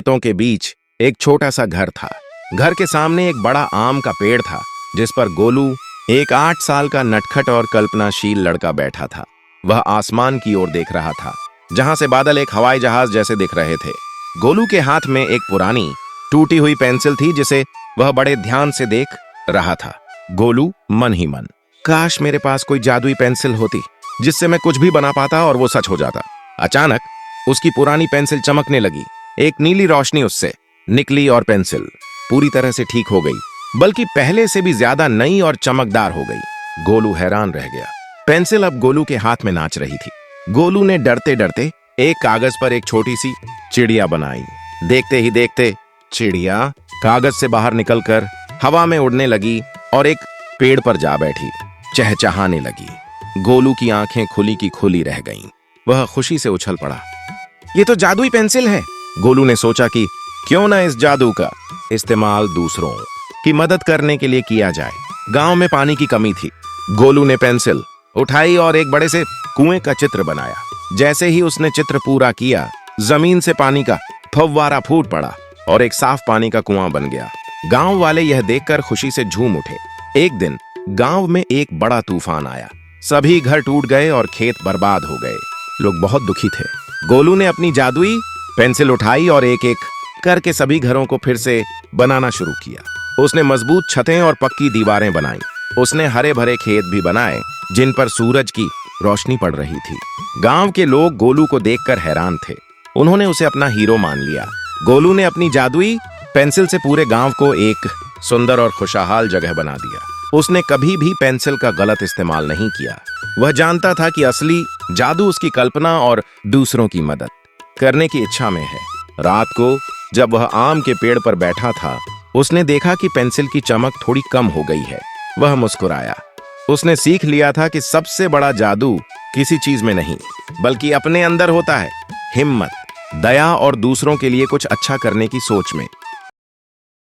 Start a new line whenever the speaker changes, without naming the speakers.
खेतों के बीच एक छोटा सा घर था। घर के सामने एक बड़ा आम का पेड़ था, जिस पर गोलू, एक 8 साल का नटखट और कल्पनाशील लड़का बैठा था। वह आसमान की ओर देख रहा था, जहां से बादल एक हवाई जहाज जैसे दिख रहे थे। गोलू के हाथ में एक पुरानी टूटी हुई पेंसिल थी, जिसे वह बड़े ध्यान से देख रहा था। गोलू मन ही मन, काश मेरे पास कोई जादुई पेंसिल होती जिससे मैं कुछ भी बना पाता और वो सच हो जाता। अचानक उसकी पुरानी पेंसिल चमकने लगी। एक नीली रोशनी उससे निकली और पेंसिल पूरी तरह से ठीक हो गई, बल्कि पहले से भी ज्यादा नई और चमकदार हो गई। गोलू हैरान रह गया। पेंसिल अब गोलू के हाथ में नाच रही थी। गोलू ने डरते डरते एक कागज पर एक छोटी सी चिड़िया बनाई। देखते ही देखते चिड़िया कागज से बाहर निकलकर हवा में उड़ने लगी और एक पेड़ पर जा बैठी, चहचहाने लगी। गोलू की आंखें खुली की खुली रह गईं। वह खुशी से उछल पड़ा। ये तो जादुई पेंसिल है। गोलू ने सोचा कि क्यों ना इस जादू का इस्तेमाल दूसरों की मदद करने के लिए किया जाए। गांव में पानी की कमी थी। गोलू ने पेंसिल उठाई और एक बड़े से कुएं का चित्र बनाया। जैसे ही उसने चित्र पूरा किया, जमीन से पानी का फव्वारा फूट पड़ा और एक साफ पानी का कुआं बन गया। गांव वाले यह देखकर खुशी से झूम उठे। एक दिन गांव में एक बड़ा तूफान आया। सभी घर टूट गए और खेत बर्बाद हो गए। लोग बहुत दुखी थे। गोलू ने अपनी जादुई पेंसिल उठाई और एक एक करके सभी घरों को फिर से बनाना शुरू किया। उसने मजबूत छतें और पक्की दीवारें बनाई। उसने हरे भरे खेत भी बनाए, जिन पर सूरज की रोशनी पड़ रही थी। गांव के लोग गोलू को देखकर हैरान थे। उन्होंने उसे अपना हीरो मान लिया। गोलू ने अपनी जादुई पेंसिल से पूरे गांव को एक सुंदर और खुशहाल जगह बना दिया। उसने कभी भी पेंसिल का गलत इस्तेमाल नहीं किया। वह जानता था कि असली जादू उसकी कल्पना और दूसरों की मदद करने की इच्छा में है। रात को जब वह आम के पेड़ पर बैठा था, उसने देखा कि पेंसिल की चमक थोड़ी कम हो गई है। वह मुस्कुराया। उसने सीख लिया था कि सबसे बड़ा जादू किसी चीज में नहीं, बल्कि अपने अंदर होता है। हिम्मत, दया और दूसरों के लिए कुछ अच्छा करने की सोच में।